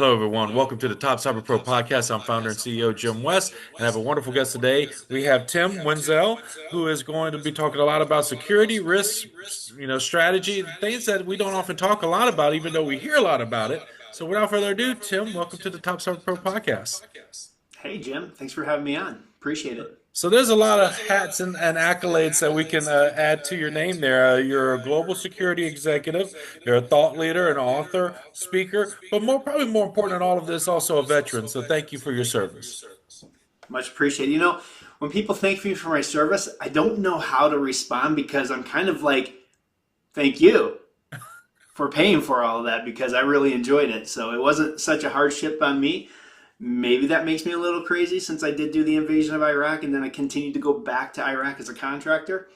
Hello, everyone. Welcome to the Top Cyber Pro podcast. I'm founder and CEO Jim West, and I have a wonderful guest today. We have Tim Wenzel, who is going to be talking a lot about security, risks, strategy, things that we don't often talk a lot about, even though we hear a lot about it. So, without further ado, Tim, welcome to the Top Cyber Pro podcast. Hey, Jim. Thanks for having me on. Appreciate it. So there's a lot of hats and accolades that we can add to your name there. You're a global security executive. You're a thought leader, an author, speaker, but probably more important than all of this, also a veteran. So thank you for your service. Much appreciated. When people thank me for my service, I don't know how to respond because I'm kind of like, thank you for paying for all of that because I really enjoyed it. So it wasn't such a hardship on me. Maybe that makes me a little crazy since I did do the invasion of Iraq and then I continued to go back to Iraq as a contractor.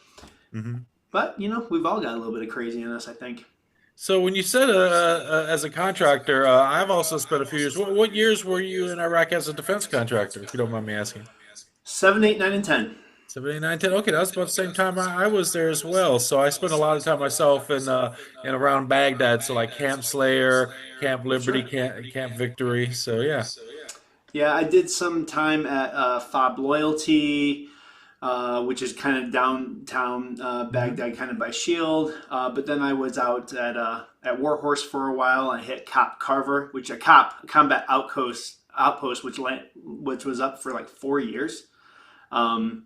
Mm-hmm. But, we've all got a little bit of crazy in us, I think. So when you said as a contractor, I've also spent a few years. What years were you in Iraq as a defense contractor, if you don't mind me asking? 7, 8, 9, and 10. 79, 10. Okay, that was about the same time I was there as well. So I spent a lot of time myself in around Baghdad. So like Camp Slayer, Camp Liberty, Sure. Camp Victory. So yeah. Yeah, I did some time at Fob Loyalty, which is kind of downtown Hmm. Baghdad, kind of by Shield. But then I was out at Warhorse for a while. I hit Cop Carver, which a combat outpost, which was up for like 4 years, um,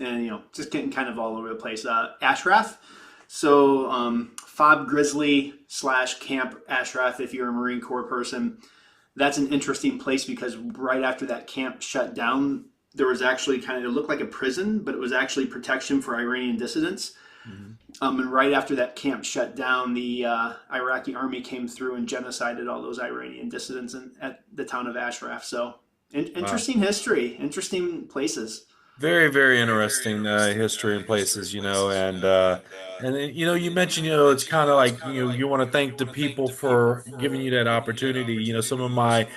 and just getting kind of all over the place. Ashraf, so Fob Grizzly / Camp Ashraf, if you're a Marine Corps person. That's an interesting place because right after that camp shut down, there was actually it looked like a prison, but it was actually protection for Iranian dissidents. Hmm. And right after that camp shut down, the Iraqi army came through and genocided all those Iranian dissidents at the town of Ashraf. So Wow. interesting history, interesting places. Very, very interesting history and places, you mentioned, it's kind of like, you want to thank the people for giving you that opportunity. Some of my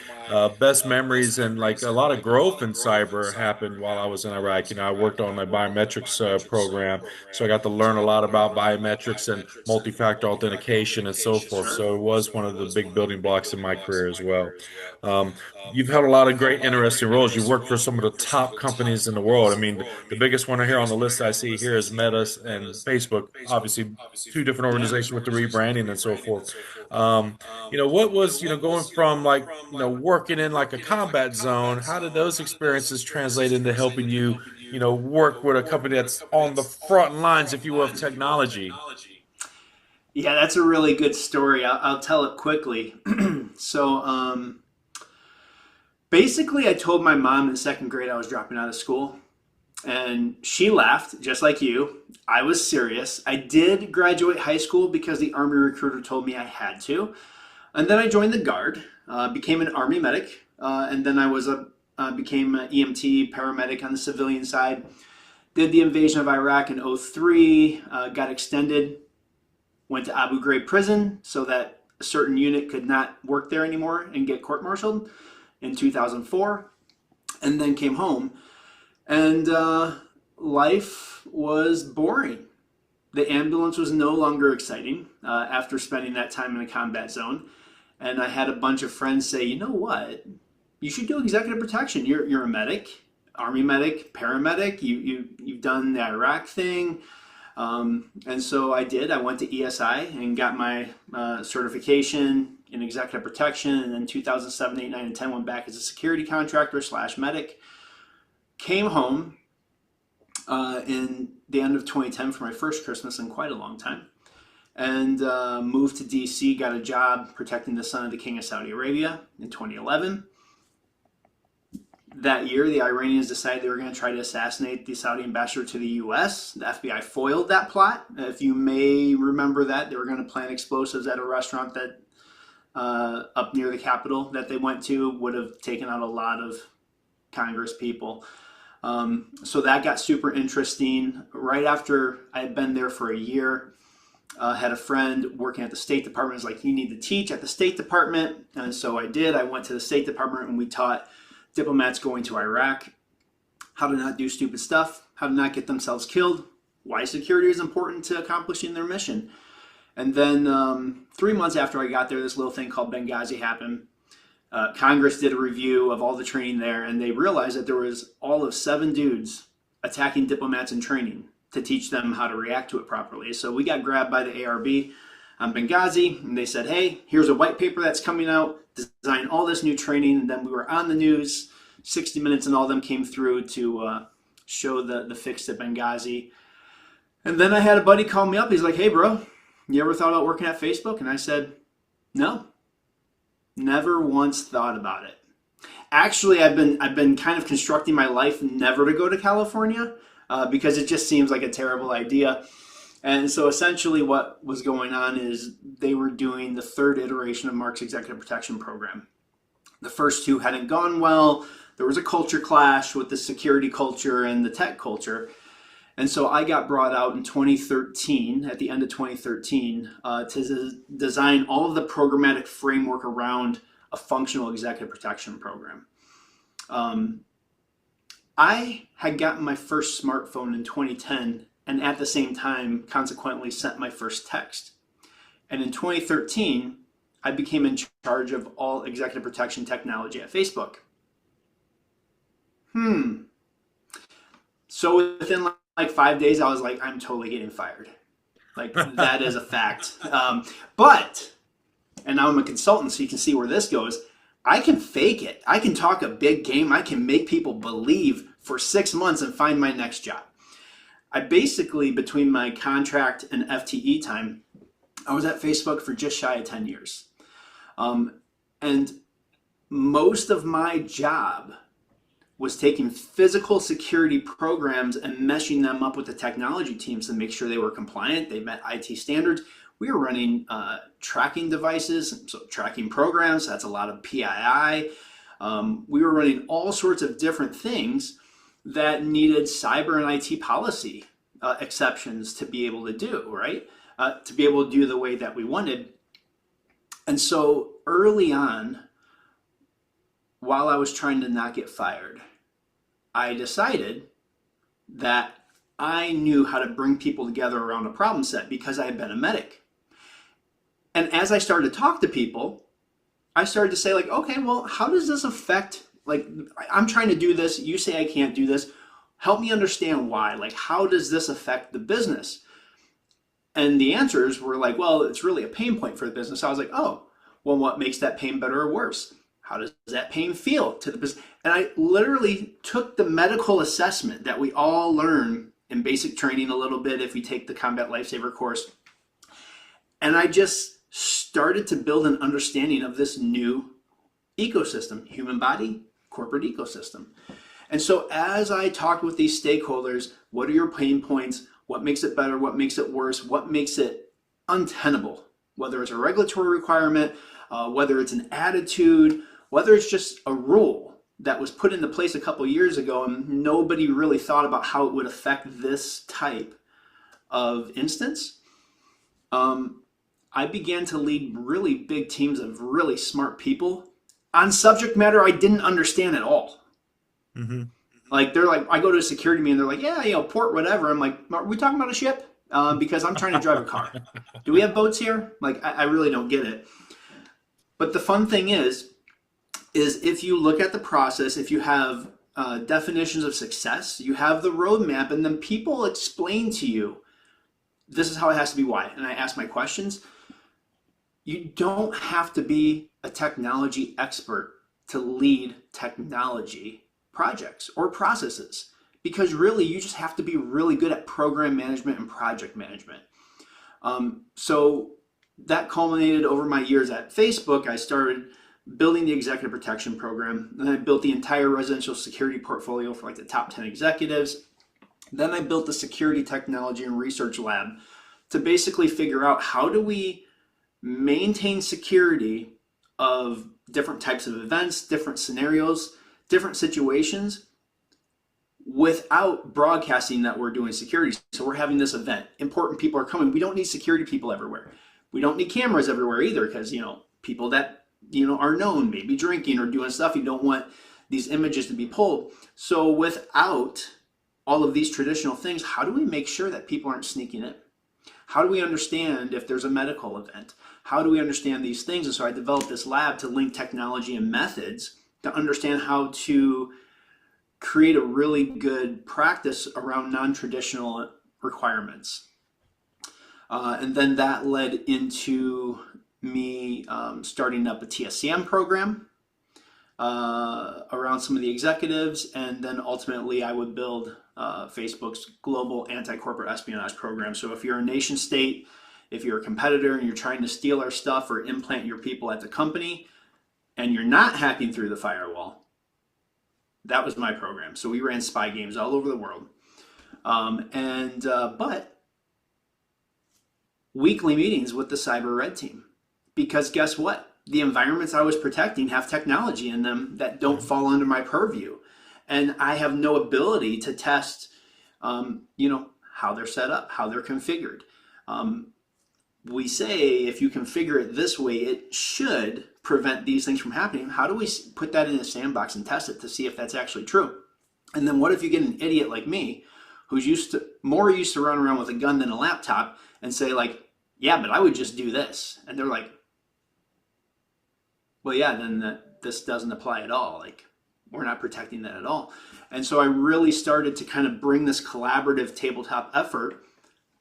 best memories and like a lot of growth in cyber happened while I was in Iraq. I worked on my biometrics program, so I got to learn a lot about biometrics and multi-factor authentication and so forth. Sure. So it was one of the big building blocks in my career as well. Um, You've held a lot of great, interesting roles. You worked for some of the top companies in the world. I mean, the biggest one here on the list I see here is Meta and Facebook. Obviously, two different Yeah. organizations with the rebranding and so forth. What was, going from like, working in like a combat zone? How did those experiences translate into helping you, work with a company that's on the front lines, if you will, of technology? Yeah, that's a really good story. I'll tell it quickly. So, basically, I told my mom in second grade I was dropping out of school, and she laughed, just like you. I was serious. I did graduate high school because the Army recruiter told me I had to. And then I joined the Guard, became an Army medic, and then became an EMT paramedic on the civilian side. Did the invasion of Iraq in '03, got extended, went to Abu Ghraib prison so that a certain unit could not work there anymore and get court-martialed in 2004, and then came home. And life was boring. The ambulance was no longer exciting after spending that time in a combat zone. And I had a bunch of friends say, you know what? You should do executive protection. You're a medic, Army medic, paramedic. You've done the Iraq thing. And so I did. I went to ESI and got my certification in executive protection. And then 2007, 8, 9, and 10 went back as a security contractor / medic. Came home in the end of 2010 for my first Christmas in quite a long time. And moved to DC, got a job protecting the son of the King of Saudi Arabia in 2011. That year, the Iranians decided they were going to try to assassinate the Saudi ambassador to the US. The FBI foiled that plot. If you may remember that, they were going to plant explosives at a restaurant that up near the Capitol that they went to, would have taken out a lot of Congress people. So that got super interesting. Right after I had been there for a year, had a friend working at the State Department. Was like, you need to teach at the State Department. And so I did. I went to the State Department and we taught diplomats going to Iraq how to not do stupid stuff, how to not get themselves killed, why security is important to accomplishing their mission. And then 3 months after I got there, this little thing called Benghazi happened. Congress did a review of all the training there, and they realized that there was all of 7 dudes attacking diplomats in training to teach them how to react to it properly. So we got grabbed by the ARB on Benghazi, and they said, hey, here's a white paper that's coming out, design all this new training. And then we were on the news, 60 Minutes and all of them came through to show the fix to Benghazi. And then I had a buddy call me up. He's like, hey, bro, you ever thought about working at Facebook? And I said, no, never once thought about it. Actually, I've been kind of constructing my life never to go to California because it just seems like a terrible idea. And so essentially what was going on is they were doing the 3rd iteration of Mark's executive protection program. The first 2 hadn't gone well. There was a culture clash with the security culture and the tech culture. And so I got brought out in 2013, at the end of 2013, to design all of the programmatic framework around a functional executive protection program. I had gotten my first smartphone in 2010, and at the same time, consequently, sent my first text. And in 2013, I became in charge of all executive protection technology at Facebook. So within like 5 days, I was like, I'm totally getting fired. Like, that is a fact. But, and now I'm a consultant, so you can see where this goes. I can fake it. I can talk a big game. I can make people believe for 6 months and find my next job. I basically, between my contract and FTE time, I was at Facebook for just shy of 10 years. And most of my job was taking physical security programs and meshing them up with the technology teams to make sure they were compliant, they met IT standards. We were running tracking devices, so tracking programs, that's a lot of PII. We were running all sorts of different things that needed cyber and IT policy exceptions to be able to do, right? To be able to do the way that we wanted. And so early on, while I was trying to not get fired, I decided that I knew how to bring people together around a problem set because I had been a medic. And as I started to talk to people, I started to say like, okay, well, how does this affect, like, I'm trying to do this, you say I can't do this, help me understand why, like, how does this affect the business? And the answers were like, well, it's really a pain point for the business. I was like, oh, well, what makes that pain better or worse? How does that pain feel to the business? And I literally took the medical assessment that we all learn in basic training a little bit if we take the Combat Lifesaver course. And I just started to build an understanding of this new ecosystem, human body, corporate ecosystem. And so as I talked with these stakeholders, what are your pain points? What makes it better? What makes it worse? What makes it untenable? Whether it's a regulatory requirement, whether it's an attitude, whether it's just a rule that was put into place a couple years ago and nobody really thought about how it would affect this type of instance, I began to lead really big teams of really smart people on subject matter I didn't understand at all. Mm-hmm. Like, they're like, I go to a security meeting, they're like, yeah, port, whatever. I'm like, are we talking about a ship? Because I'm trying to drive a car. Do we have boats here? Like, I really don't get it. But the fun thing is if you look at the process, if you have definitions of success, you have the roadmap, and then people explain to you, this is how it has to be, why. And I ask my questions. You don't have to be a technology expert to lead technology projects or processes, because really you just have to be really good at program management and project management. So that culminated over my years at Facebook. I started building the executive protection program, and I built the entire residential security portfolio for like the top 10 executives. Then I built the security technology and research lab to basically figure out how do we maintain security of different types of events, different scenarios, different situations without broadcasting that we're doing security. So we're having this event, important people are coming. We don't need security people everywhere. We don't need cameras everywhere either, because people that are known, maybe drinking or doing stuff, you don't want these images to be pulled. So without all of these traditional things, how do we make sure that people aren't sneaking in? How do we understand if there's a medical event? How do we understand these things? And so I developed this lab to link technology and methods to understand how to create a really good practice around non-traditional requirements. And then that led into me starting up a TSCM program around some of the executives, and then ultimately I would build Facebook's global anti-corporate espionage program. So if you're a nation state, if you're a competitor and you're trying to steal our stuff or implant your people at the company, and you're not hacking through the firewall, that was my program. So we ran spy games all over the world. But weekly meetings with the cyber red team, because guess what? The environments I was protecting have technology in them that don't fall under my purview, and I have no ability to test, how they're set up, how they're configured. We say if you configure it this way, it should prevent these things from happening. How do we put that in a sandbox and test it to see if that's actually true? And then what if you get an idiot like me who's used to run around with a gun than a laptop and say like, yeah, but I would just do this. And they're like, well, yeah, then this doesn't apply at all. Like, we're not protecting that at all. And so I really started to kind of bring this collaborative tabletop effort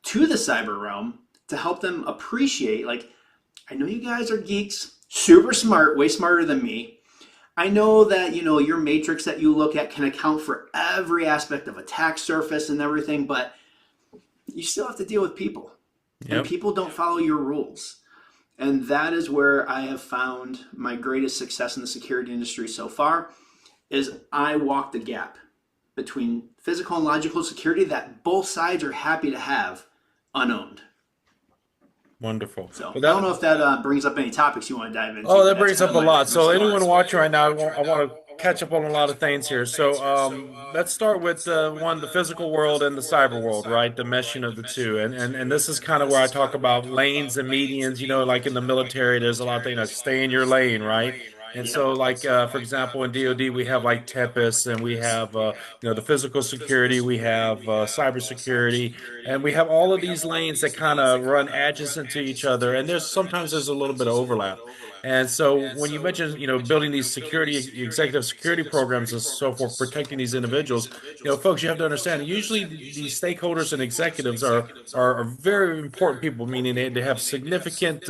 to the cyber realm to help them appreciate, like, I know you guys are geeks, super smart, way smarter than me. I know that, your matrix that you look at can account for every aspect of attack surface and everything, but you still have to deal with people. Yep. And people don't follow your rules. And that is where I have found my greatest success in the security industry so far, is I walk the gap between physical and logical security that both sides are happy to have unowned. Wonderful. So I don't know if that brings up any topics you want to dive into. Oh, that brings up a lot. So anyone watching right now, I want to catch up on a lot of things here. So let's start with the physical world and the cyber world, right? The meshing of the two. And this is kind of where I talk about lanes and medians. Like in the military, there's a lot of things like stay in your lane, right? And so, like for example, in DoD, we have like Tempest, and we have the physical security, we have cyber security, and we have all of these lanes that kind of run adjacent to each other. And there's a little bit of overlap. And so when you mentioned, building these executive security programs and so forth, protecting these individuals, folks, you have to understand, usually these stakeholders and executives are very important people, meaning they have significant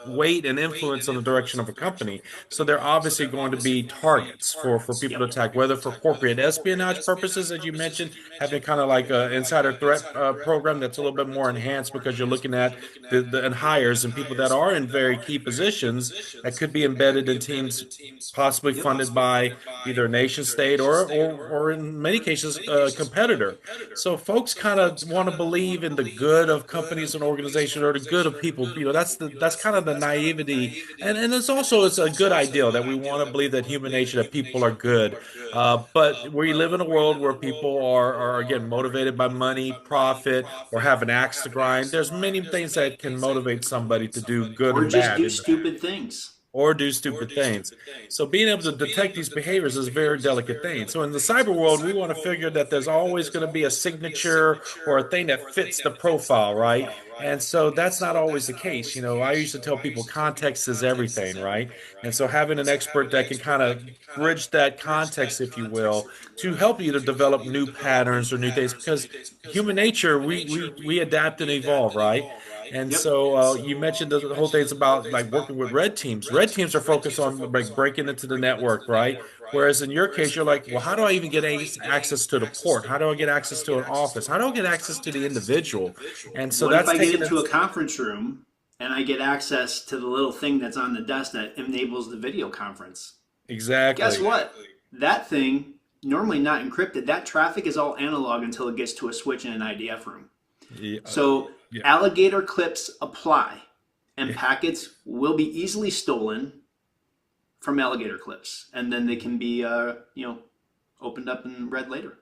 weight and influence on the direction of a company. So they're obviously going to be targets for people to attack, whether for corporate espionage purposes, as you mentioned, having kind of like an insider threat program that's a little bit more enhanced because you're looking at the hires and people that are in very key positions that could be embedded in teams possibly funded by either a nation state or in many cases a competitor. So folks kind of want to believe in the good of companies and organizations or the good of people. That's kind of the naivety, and it's a good ideal that we want to believe that human nature, that people are good. But we live in a world where people are again motivated by money, profit, or have an axe to grind. There's many things that can motivate somebody to do good or and just bad do stupid things. or do stupid things. So being able to detect these behaviors is a very delicate thing. So in the cyber world, we want to figure that there's always going to be a signature or a thing that fits the profile, right? And so that's not always the case. I used to tell people context is everything, right? And so having an expert that can kind of bridge that context, if you will, to help you to develop new patterns or new things, because human nature, we adapt and evolve, right? And Yep. so you mentioned the whole thing's about like working with red teams. Red teams are focused on like breaking into the network, right? Whereas in your case, you're like, well, how do I even get access to the port? How do I get access to an office? How do I get access to the individual? And so What if that's I get taking it into a conference room and I get access to the little thing that's on the desk that enables the video conference? Guess exactly. what? That thing, normally not encrypted, that traffic is all analog until it gets to a switch in an IDF room. Yeah, So yeah, alligator clips apply, and yeah. packets will be easily stolen from alligator clips, and then they can be opened up and read later.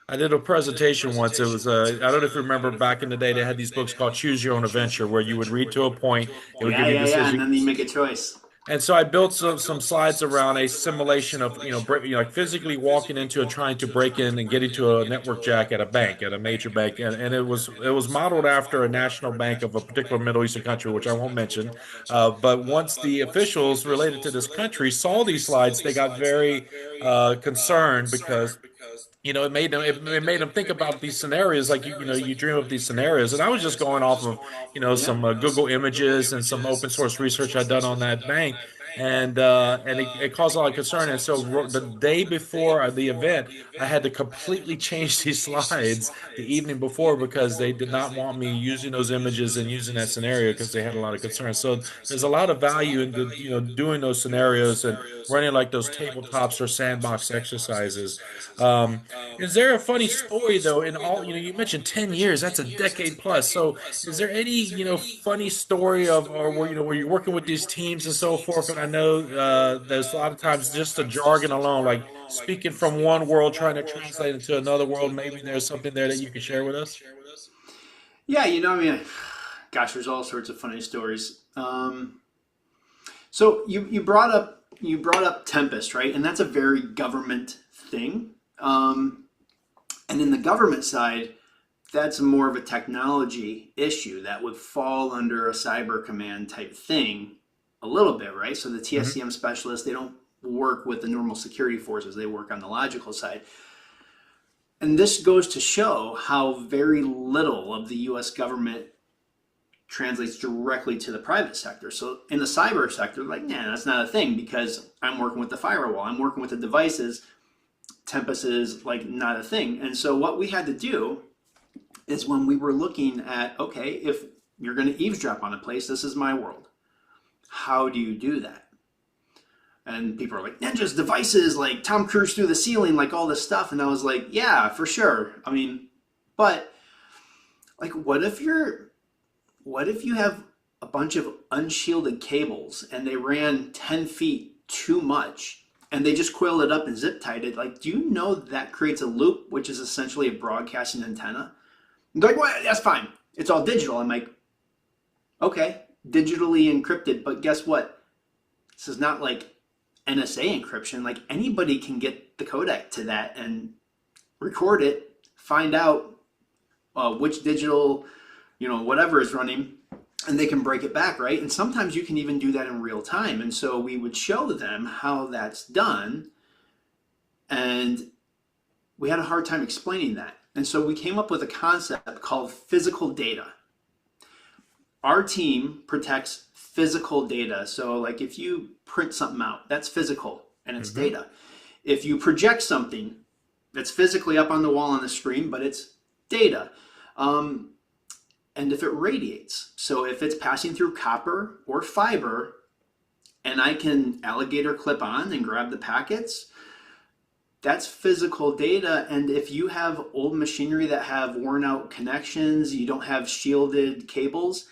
I did a presentation once. It was I don't know if you remember back in the day, they had these books called Choose Your Own Adventure, where you would read to a point, it would Yeah, give you a yeah, yeah, and decision. then you make a choice. And so I built some slides around a simulation of, like physically walking into and trying to break in and get into a network jack at a bank, at a major bank. And it was modeled after a national bank of a particular Middle Eastern country, which I won't mention. But once the officials related to this country saw these slides, they got very concerned because it made them think about these scenarios like you dream of these scenarios, and I was just going off of some Google images and some open source research I'd done on that bank, and it caused a lot of concern. And so the day before the event, I had to completely change these slides the evening before because they did not want me using those images and using that scenario because they had a lot of concerns. So there's a lot of value in doing those scenarios and running like those tabletops or sandbox exercises. Is there a funny story though in all, you mentioned 10 years, that's a decade plus. So is there any, funny story of or where you're working with these teams and so forth? And I know there's a lot of times just the jargon alone, like speaking from one world trying to translate into another world. Maybe there's something there that you can share with us. Yeah, I mean, gosh, there's all sorts of funny stories. So you brought up Tempest, right? And that's a very government thing. And in the government side, that's more of a technology issue that would fall under a cyber command type thing a little bit, right? So the Hmm. TSCM specialists, they don't work with the normal security forces, they work on the logical side. And this goes to show how very little of the US government translates directly to the private sector. So in the cyber sector, like, nah, that's not a thing because I'm working with the firewall, I'm working with the devices. Tempest is like not a thing. And so what we had to do is when we were looking at, okay, if you're going to eavesdrop on a place, this is my world. How do you do that? And people are like, ninjas, devices, like Tom Cruise through the ceiling, like all this stuff. And I was like, yeah, for sure. I mean, but like, what if you have a bunch of unshielded cables and they ran 10 feet too much and they just coiled it up and zip tied it? Like, do you know that creates a loop, which is essentially a broadcasting antenna? And they're like, well, that's fine. It's all digital. I'm like, okay, digitally encrypted. But guess what? This is not like NSA encryption. Like anybody can get the codec to that and record it, find out which digital, whatever is running, and they can break it back, right? And sometimes you can even do that in real time. And so we would show them how that's done, and we had a hard time explaining that. And so we came up with a concept called physical data. Our team protects physical data. So, like if you print something out, that's physical and it's Hmm. data. If you project something, that's physically up on the wall on the screen, but it's data. Um, and if it radiates, so if it's passing through copper or fiber, and I can alligator clip on and grab the packets, that's physical data. And if you have old machinery that have worn out connections, you don't have shielded cables,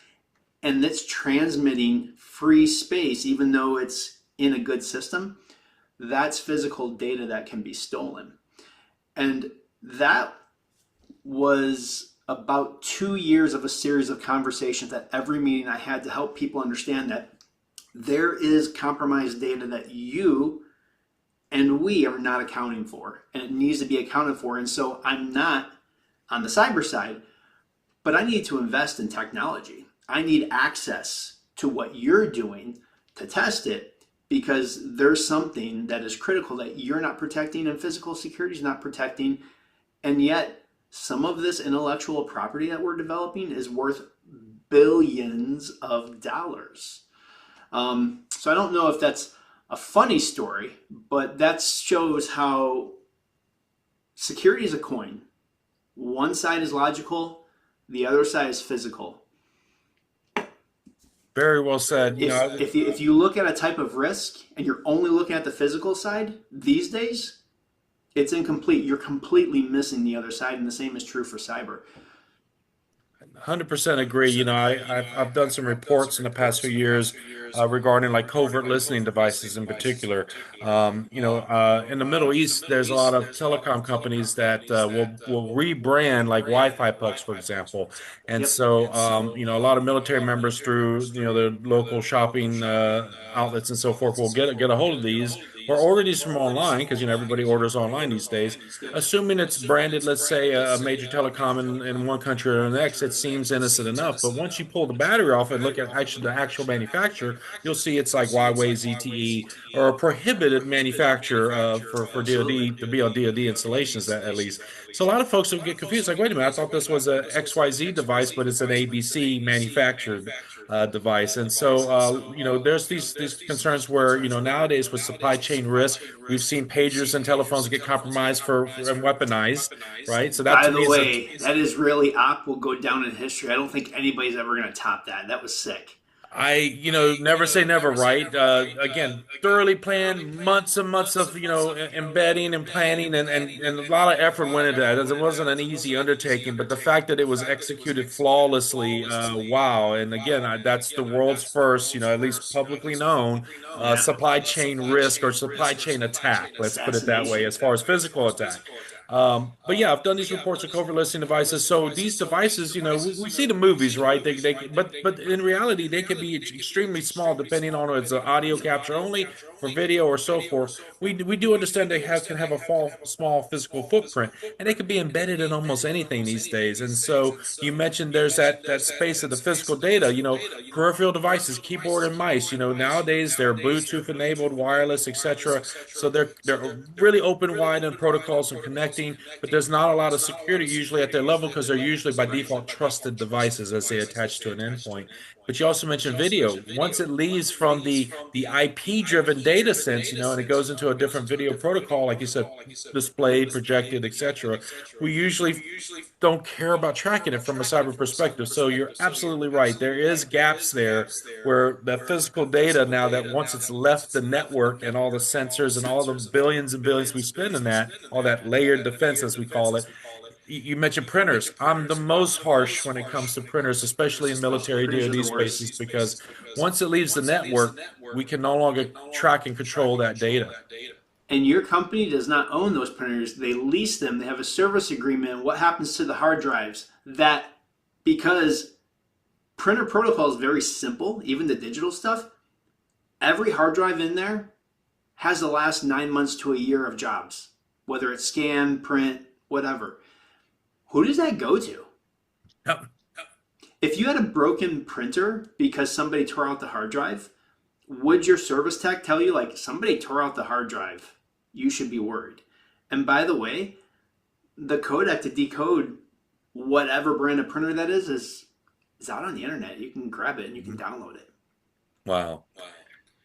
and it's transmitting free space, even though it's in a good system, that's physical data that can be stolen. And that was about 2 years of a series of conversations at every meeting I had to help people understand that there is compromised data that you and we are not accounting for, and it needs to be accounted for. And so I'm not on the cyber side, but I need to invest in technology. I need access to what you're doing to test it because there's something that is critical that you're not protecting and physical security is not protecting. And yet, some of this intellectual property that we're developing is worth billions of dollars. So I don't know if that's a funny story, but that shows how security is a coin. One side is logical, the other side is physical. Very well said. If you look at a type of risk and you're only looking at the physical side these days, it's incomplete. You're completely missing the other side, and the same is true for cyber. 100% agree. I've done some reports in the past few years regarding like covert listening devices in particular. In the Middle East, there's a lot of telecom companies that will rebrand like Wi-Fi pucks, for example. And Yep. so, a lot of military members through the local shopping outlets and so forth will get a hold of these or order these from online because everybody orders online these days. Assuming it's branded, let's say a major telecom in one country or the next, it seems innocent enough. But once you pull the battery off and look at actually the actual manufacturer, you'll see it's like Huawei, ZTE, or a prohibited manufacturer for DoD to be on DoD installations at least. So a lot of folks will get confused. Like, wait a minute, I thought this was a XYZ device, but it's an ABC manufactured device. And so, there's these concerns where, nowadays with supply chain risk, we've seen pagers and telephones get compromised and weaponized, right? So that By to me the is a way, that is really op will go down in history. I don't think anybody's ever going to top that. That was sick. never say never, right? Again, thoroughly planned, months and months of, embedding and planning and a lot of effort went into that. It wasn't an easy undertaking, but the fact that it was executed flawlessly, wow. And again, that's the world's first, at least publicly known, Yeah. supply chain risk or supply chain attack. Let's put it that way, Assassination. as far as physical attack. But yeah, I've done these reports of covert listening devices. So these devices, we see the movies, right? But in reality, they can be extremely small depending on whether it's audio capture only for video or so forth. We do understand can have a small physical footprint, and they can be embedded in almost anything these days. And so you mentioned there's that space of the physical data. Peripheral devices, keyboard and mice. Nowadays they're Bluetooth enabled, wireless, etc. So they're really open wide in protocols and connecting, but there's not a lot of security usually at their level because they're usually by default trusted devices as they attach to an endpoint. But you also mentioned video. Once it leaves from the IP driven data sense, and it goes into a different video protocol, like you said, displayed, projected, etc. We usually don't care about tracking it from a cyber perspective. So you're absolutely right. There is gaps there where the physical data now that once it's left the network and all the sensors and all the billions and billions we spend in that, all that layered defense as we call it. You mentioned printers. I'm the most harsh when it comes to printers, especially in military Printers are DoD the spaces, worst. because once it leaves the network, we can no longer track and control that data. And your company does not own those printers. They lease them. They have a service agreement. What happens to the hard drives? That because printer protocol is very simple, even the digital stuff, every hard drive in there has the last 9 months to a year of jobs, whether it's scan, print, whatever. Who does that go to? Yep. If you had a broken printer because somebody tore out the hard drive, would your service tech tell you, like, somebody tore out the hard drive? You should be worried. And by the way, the codec to decode whatever brand of printer that is out on the internet. You can grab it and you can download it. Wow.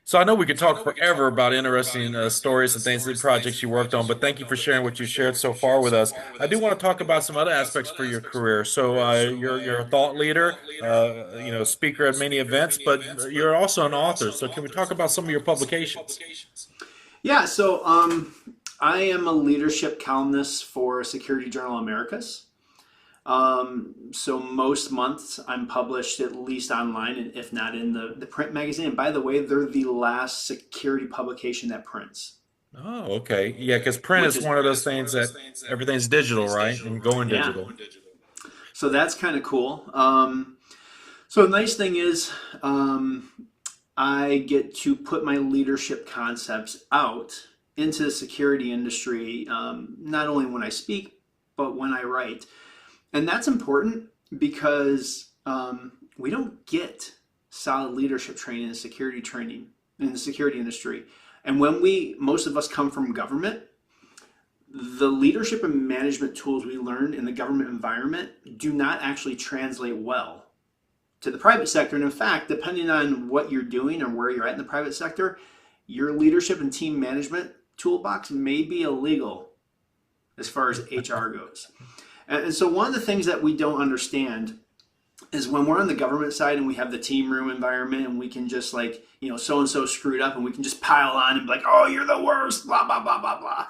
So I know we could talk forever about interesting stories and things and projects you worked on, but thank you for sharing what you shared so far with us. I do want to talk about some other aspects for your career. So you're a thought leader, speaker at many events, but you're also an author. So can we talk about some of your publications? Yeah, so I am a leadership columnist for Security Journal Americas. So most months I'm published at least online, and if not in the print magazine. And by the way, they're the last security publication that prints, Oh, okay. Yeah, because print which is is one of those things that everything's digital, right? And going yeah. digital. So that's kind of cool. So the nice thing is, I get to put my leadership concepts out into the security industry, not only when I speak, but when I write. And that's important because we don't get solid leadership training and security training in the security industry. And when most of us come from government, the leadership and management tools we learn in the government environment do not actually translate well to the private sector. And in fact, depending on what you're doing or where you're at in the private sector, your leadership and team management toolbox may be illegal as far as HR goes. And so one of the things that we don't understand is when we're on the government side and we have the team room environment and we can just, like, so-and-so screwed up and we can just pile on and be like, oh, you're the worst, blah, blah, blah, blah, blah.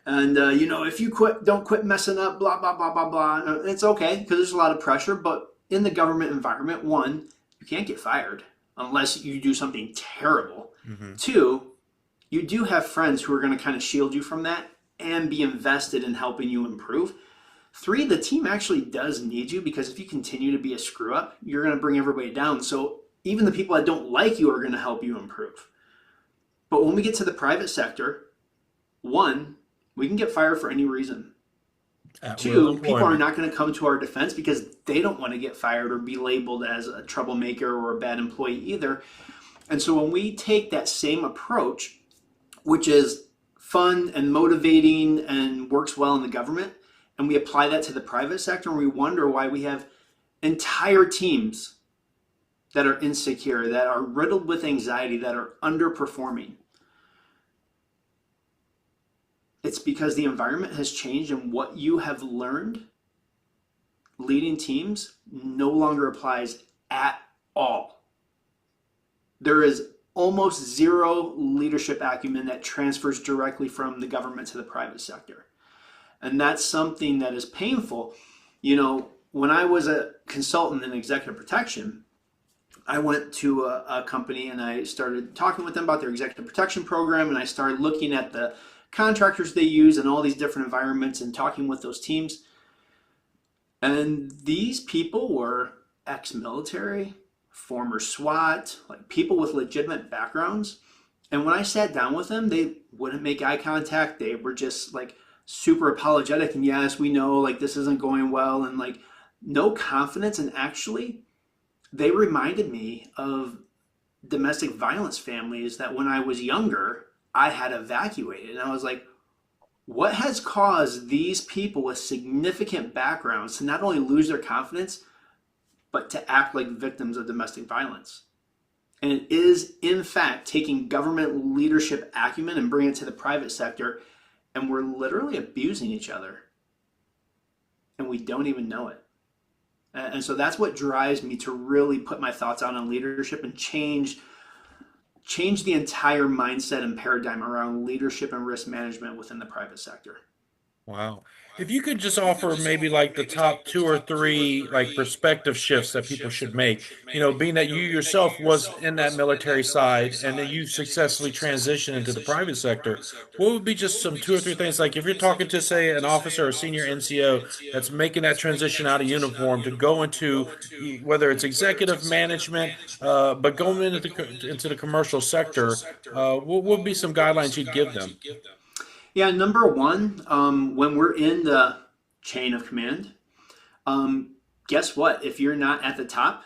And, if you don't quit messing up, blah, blah, blah, blah, blah. It's okay because there's a lot of pressure, but in the government environment, one, you can't get fired unless you do something terrible. Hmm. Two, you do have friends who are going to kind of shield you from that and be invested in helping you improve. Three, the team actually does need you, because if you continue to be a screw up, you're going to bring everybody down. So even the people that don't like you are going to help you improve. But when we get to the private sector, one, we can get fired for any reason. At will Two, people are employment. not going to come to our defense because they don't want to get fired or be labeled as a troublemaker or a bad employee either. And so when we take that same approach, which is fun and motivating and works well in the government, and we apply that to the private sector, and we wonder why we have entire teams that are insecure, that are riddled with anxiety, that are underperforming. It's because the environment has changed, and what you have learned leading teams no longer applies at all. There is almost zero leadership acumen that transfers directly from the government to the private sector. And that's something that is painful. When I was a consultant in executive protection, I went to a company and I started talking with them about their executive protection program, and I started looking at the contractors they use in all these different environments and talking with those teams. And these people were ex-military, former SWAT, like people with legitimate backgrounds. And when I sat down with them, they wouldn't make eye contact. They were just like super apologetic. And yes, we know like this isn't going well, and like no confidence. And actually, they reminded me of domestic violence families that when I was younger, I had evacuated. And I was like, what has caused these people with significant backgrounds to not only lose their confidence, but to act like victims of domestic violence? And it is, in fact, taking government leadership acumen and bringing it to the private sector, and we're literally abusing each other. And we don't even know it. And so that's what drives me to really put my thoughts out on leadership and change the entire mindset and paradigm around leadership and risk management within the private sector. Wow. If you could just offer maybe like the top two or three like perspective shifts that people should make, being that you yourself was in that military side and then you successfully transitioned into the private sector, what would be just some two or three things like if you're talking to say an officer or senior NCO that's making that transition out of uniform to go into whether it's executive management, but going into the commercial sector, what would be some guidelines you'd give them? Yeah, number one, when we're in the chain of command, guess what? If you're not at the top,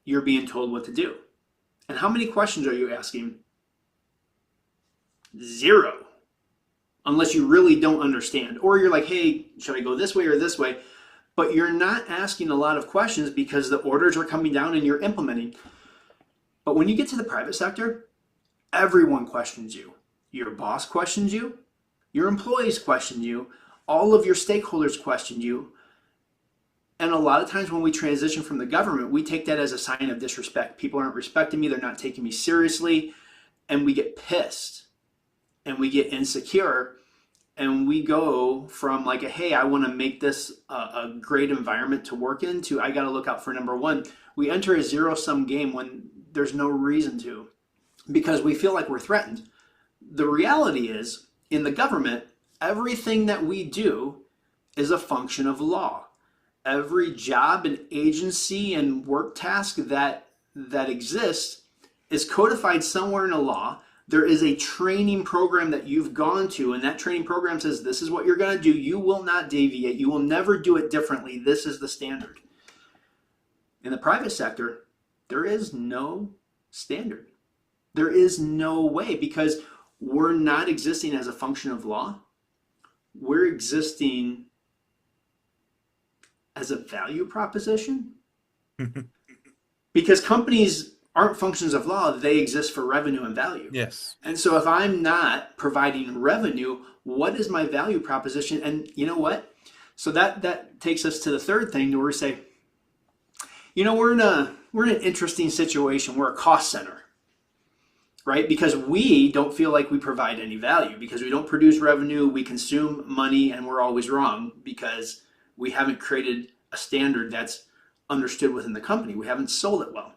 you're being told what to do. And how many questions are you asking? Zero. Unless you really don't understand. Or you're like, hey, should I go this way or this way? But you're not asking a lot of questions because the orders are coming down and you're implementing. But when you get to the private sector, everyone questions you. Your boss questions you. Your employees question you. All of your stakeholders question you. And a lot of times when we transition from the government, we take that as a sign of disrespect. People aren't respecting me. They're not taking me seriously. And we get pissed and we get insecure. And we go from like, hey, I want to make this a great environment to work in, to I got to look out for number one. We enter a zero-sum game when there's no reason to, because we feel like we're threatened. The reality is, in the government, everything that we do is a function of law. Every job and agency and work task that exists is codified somewhere in a law. There is a training program that you've gone to, and that training program says this is what you're going to do. You will not deviate. You will never do it differently. This is the standard. In the private sector, there is no standard. There is no way, because we're not existing as a function of law. We're existing as a value proposition. Because companies aren't functions of law, they exist for revenue and value. Yes. And so if I'm not providing revenue, what is my value proposition? And you know what? So that takes us to the third thing, where we say, we're in an interesting situation. We're a cost center. Right? Because we don't feel like we provide any value, because we don't produce revenue, we consume money, and we're always wrong because we haven't created a standard that's understood within the company. We haven't sold it well.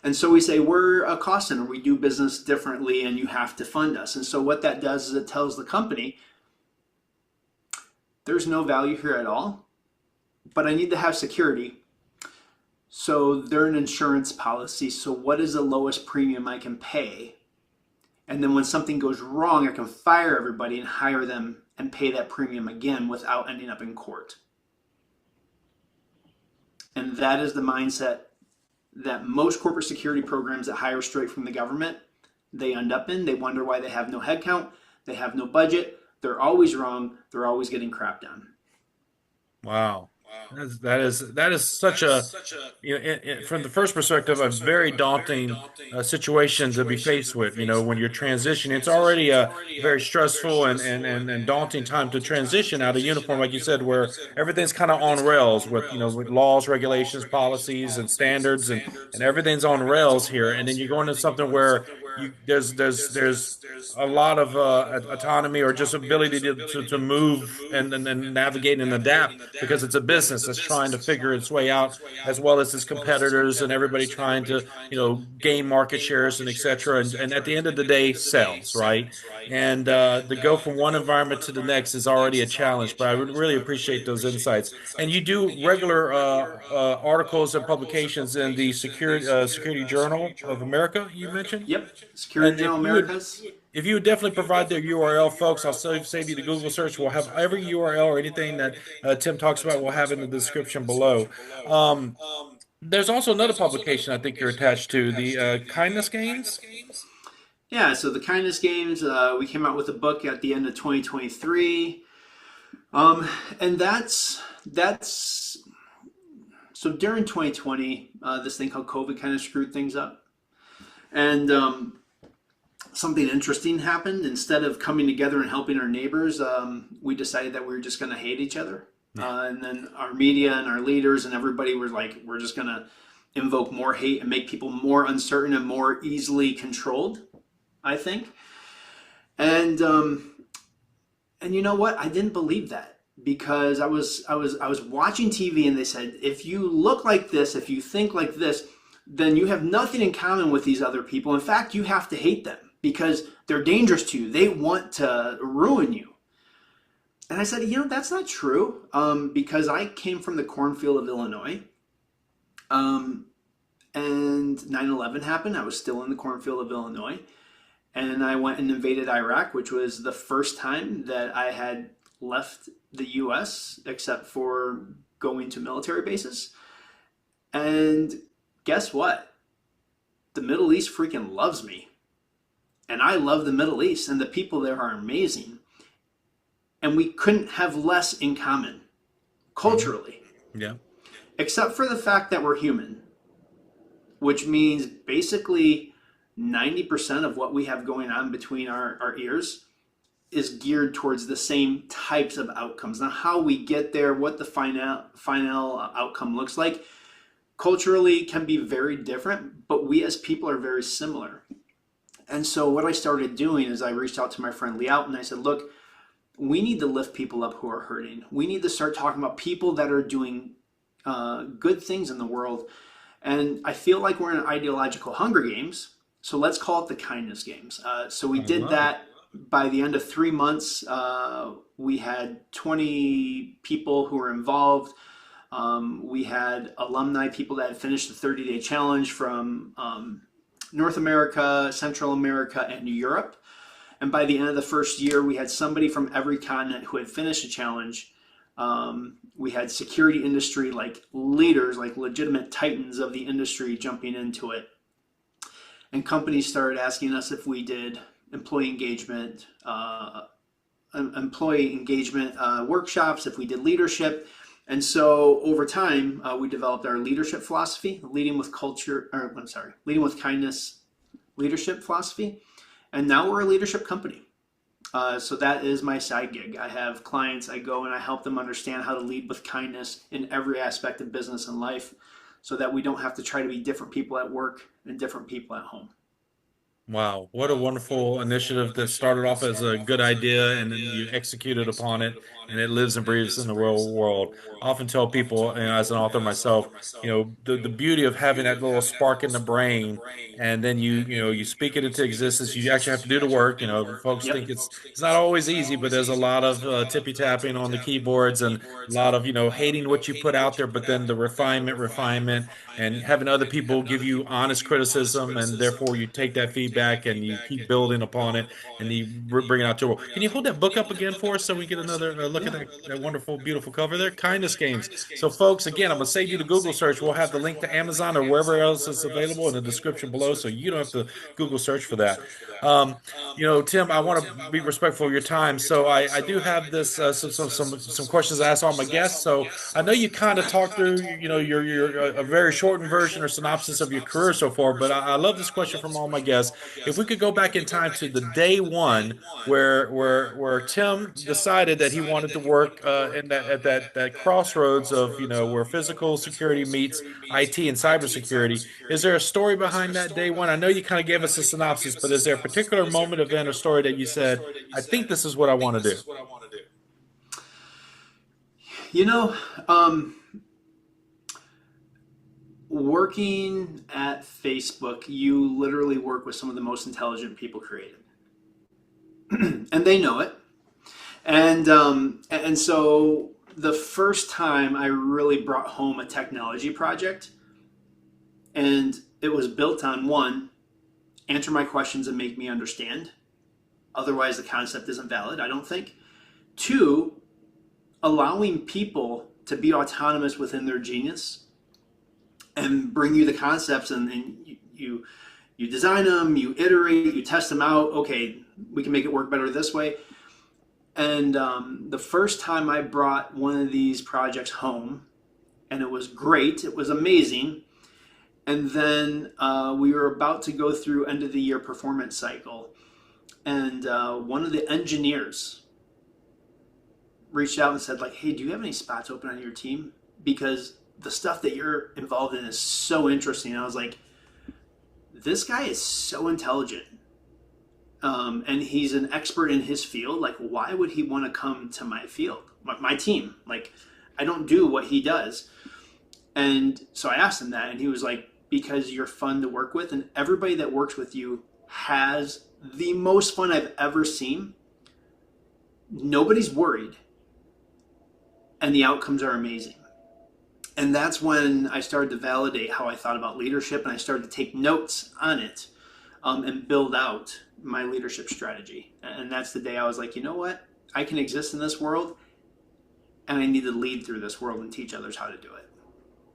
And so we say, we're a cost center. We do business differently and you have to fund us. And so what that does is it tells the company, there's no value here at all, but I need to have security. So they're an insurance policy. So what is the lowest premium I can pay? And then when something goes wrong, I can fire everybody and hire them and pay that premium again without ending up in court. And that is the mindset that most corporate security programs that hire straight from the government, they end up in. They wonder why they have no headcount, they have no budget, they're always wrong, they're always getting crapped on. Wow. That is such a, from the first perspective, a very daunting situation to be faced with. When you're transitioning, it's already a very stressful and daunting time to transition out of uniform, like you said, where everything's kind of on rails with, with laws, regulations, policies, and standards, and everything's on rails here. And then you go into something where there's a lot of autonomy or just ability to move and navigate and adapt because it's a business that's trying to figure its way out as well as its competitors and everybody trying to gain market shares and etc. And at the end of the day, sales, right? And to go from one environment to the next is already a challenge. But I would really appreciate those insights. And you do regular articles and publications in the Security Journal of America, you mentioned. Yep, Security And Journal Americas. if you would definitely provide their URL, folks, I'll save you the Google search. We'll have every URL or anything that Tim talks about. We'll have in the description below. Um, there's also another publication I think you're attached to, the Kindness Games. Yeah, so the Kindness Games, we came out with a book at the end of 2023. And that's so during 2020, this thing called COVID kind of screwed things up. And something interesting happened. Instead of coming together and helping our neighbors, we decided that we were just going to hate each other. And then our media and our leaders and everybody were like, we're just going to invoke more hate and make people more uncertain and more easily controlled, I think. And you know what? I didn't believe that because I was watching TV and they said, if you look like this, if you think like this, then you have nothing in common with these other people. In fact, you have to hate them because they're dangerous to you. They want to ruin you. And I said, that's not true, because I came from the cornfield of Illinois, and 9/11 happened. I was still in the cornfield of Illinois, and I went and invaded Iraq, which was the first time that I had left the U.S. except for going to military bases. And guess what? The Middle East freaking loves me. And I love the Middle East, and the people there are amazing. And we couldn't have less in common culturally. Yeah. Except for the fact that we're human, which means basically 90% of what we have going on between our ears is geared towards the same types of outcomes. Now, how we get there, what the final outcome looks like, culturally can be very different, but we as people are very similar. And so what I started doing is I reached out to my friend Liao and I said, look, we need to lift people up who are hurting. We need to start talking about people that are doing good things in the world. And I feel like we're in ideological Hunger Games, so let's call it the Kindness Games. So we did that. By the end of 3 months, we had 20 people who were involved. We had alumni, people that had finished the 30-day challenge from North America, Central America, and Europe. And by the end of the first year, we had somebody from every continent who had finished a challenge. We had security industry like leaders, like legitimate titans of the industry jumping into it. And companies started asking us if we did employee engagement workshops, if we did leadership. And so over time, we developed our leadership philosophy, leading with kindness leadership philosophy. And now we're a leadership company. So that is my side gig. I have clients, I go and I help them understand how to lead with kindness in every aspect of business and life so that we don't have to try to be different people at work and different people at home. Wow, what a wonderful initiative that started off as a good idea and then you executed upon it and it lives and breathes in the real world. I often tell people, and as an author myself, the beauty of having that little spark in the brain, and then you speak it into existence. You actually have to do the work. Folks think it's not always easy, but there's a lot of tippy tapping on the keyboards and a lot of hating what you put out there, but then the refinement, and having other people give you honest criticism, and therefore you take that feedback and you keep building upon it, and you bring it out to the world. Can you hold that book up again for us so we get another look at that wonderful, beautiful cover there? Kindness Games. So, folks, again, I'm going to save you the Google search. We'll have the link to Amazon or wherever else is available in the description below, so you don't have to Google search for that. Um, Tim, I want to be respectful of your time, so I do have this some questions I ask all my guests. So I know you kind of talked through your a very shortened version or synopsis of your career so far, but I love this question from all my guests. If we could go back in time to the day one where Tim decided that he wanted to work in that crossroads of where physical security meets IT and cybersecurity, is there a story behind that day one? I know you kind of gave us a synopsis, but is there a particular moment, event, or story that you said, I think this is what I want to do? You know, um, Working at Facebook, you literally work with some of the most intelligent people created, and they know it. And so the first time I really brought home a technology project, and it was built on one, answer my questions and make me understand. Otherwise, the concept isn't valid, I don't think. Two, allowing people to be autonomous within their genius and bring you the concepts, and you design them, you iterate, you test them out. Okay, we can make it work better this way. And the first time I brought one of these projects home, and it was great, it was amazing. And then we were about to go through end of the year performance cycle, and one of the engineers reached out and said, like, hey, do you have any spots open on your team? Because the stuff that you're involved in is so interesting. And I was like, this guy is so intelligent. And he's an expert in his field. Like, why would he want to come to my field, my team? Like, I don't do what he does. And so I asked him that, and he was like, because you're fun to work with, and everybody that works with you has the most fun I've ever seen. Nobody's worried, and the outcomes are amazing. And that's when I started to validate how I thought about leadership, and I started to take notes on it, and build out my leadership strategy. And that's the day I was like, you know what? I can exist in this world, and I need to lead through this world and teach others how to do it.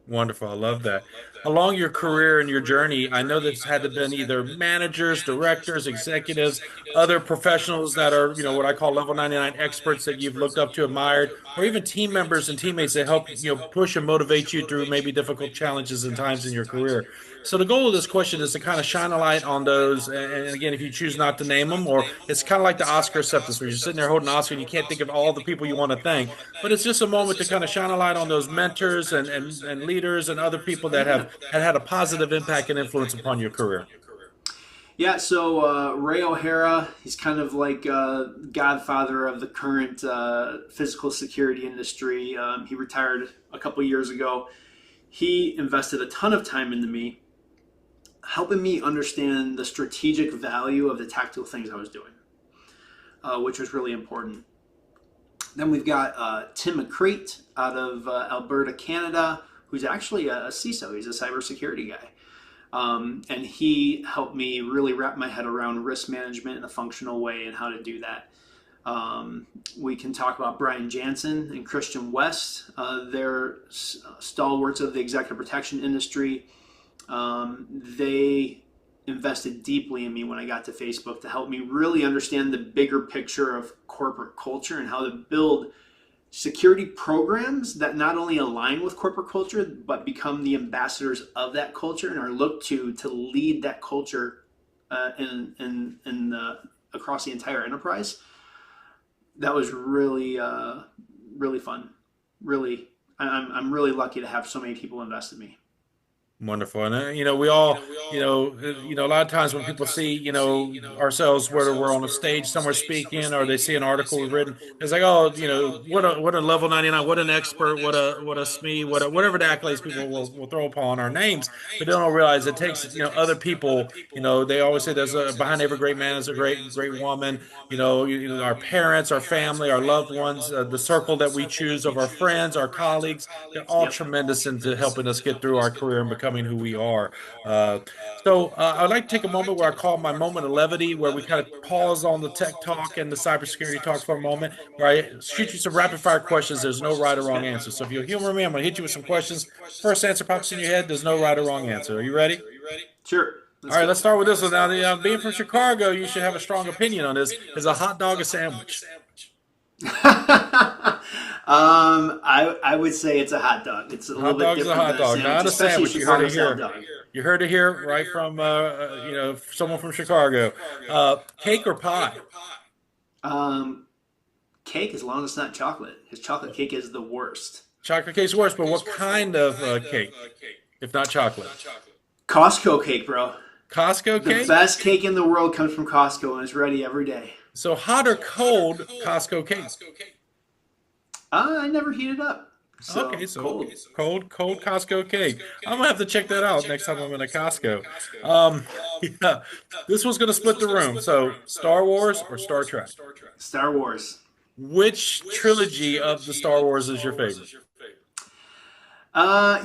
Wonderful. I love that. Along your career and your journey, I know there's had to been either managers, directors, executives, other professionals that are, what I call level 99 experts that you've looked up to, admired, or even team members and teammates that help, push and motivate you through maybe difficult challenges and times in your career. So the goal of this question is to kind of shine a light on those. And again, if you choose not to name them, or it's kind of like the Oscar acceptance where you're sitting there holding an Oscar and you can't think of all the people you want to thank, but it's just a moment to kind of shine a light on those mentors and leaders and other people that have had a positive impact and influence upon your career. Yeah, so Ray O'Hara, he's kind of like godfather of the current physical security industry. He retired a couple years ago. He invested a ton of time into me, helping me understand the strategic value of the tactical things I was doing, which was really important. Then we've got Tim McCrate out of Alberta, Canada, who's actually a CISO. He's a cybersecurity guy. And he helped me really wrap my head around risk management in a functional way and how to do that. We can talk about Brian Jansen and Christian West. They're stalwarts of the executive protection industry. They invested deeply in me when I got to Facebook to help me really understand the bigger picture of corporate culture and how to build security programs that not only align with corporate culture, but become the ambassadors of that culture and are looked to lead that culture across the entire enterprise. That was really, really fun. Really, I'm really lucky to have so many people invest in me. Wonderful. And we all, a lot of times when people see, ourselves, whether we're on a stage somewhere speaking or they see an article we've written, it's like, oh, what a level 99, what an expert, what a SME, whatever the accolades people will throw upon our names, but they don't realize it takes, other people, they always say there's a behind every great man is a great woman, our parents, our family, our loved ones, the circle that we choose of our friends, our colleagues, they're all Yep. tremendous into helping us get through our career and becoming who we are. I'd like to take a moment where I call my moment of levity, where we kind of pause on the tech talk and the cybersecurity talk for a moment, where I shoot you some rapid fire questions. There's no right or wrong answer. So if you'll humor me, I'm going to hit you with some questions. First answer pops in your head. There's no right or wrong answer. Are you ready? Sure. All Let's right, go. let's start with this one. Now, being from Chicago, you should have a strong opinion on this. Is a hot dog a sandwich? I would say it's a hot dog. It's a A little hot bit dog's a different hot than a dog, sandwich, not a especially a sandwich. You heard Chicago it style here. dog. You heard it here, right from someone from Chicago. Cake or pie? Um, Cake, as long as it's not chocolate, because chocolate cake is the worst. Chocolate cake's worse, but what kind of cake, if not chocolate? Costco cake, bro. Costco The cake. best cake in the world comes from Costco and is ready every day. So hot or cold Costco cake? I never heat it up, Okay, so so cold. cold Costco cake. I'm gonna have to check that out next time I'm in a Costco. Um, yeah, this one's gonna split the room. So Star Wars or Star Trek? Star Wars. Which trilogy of the Star Wars is your favorite?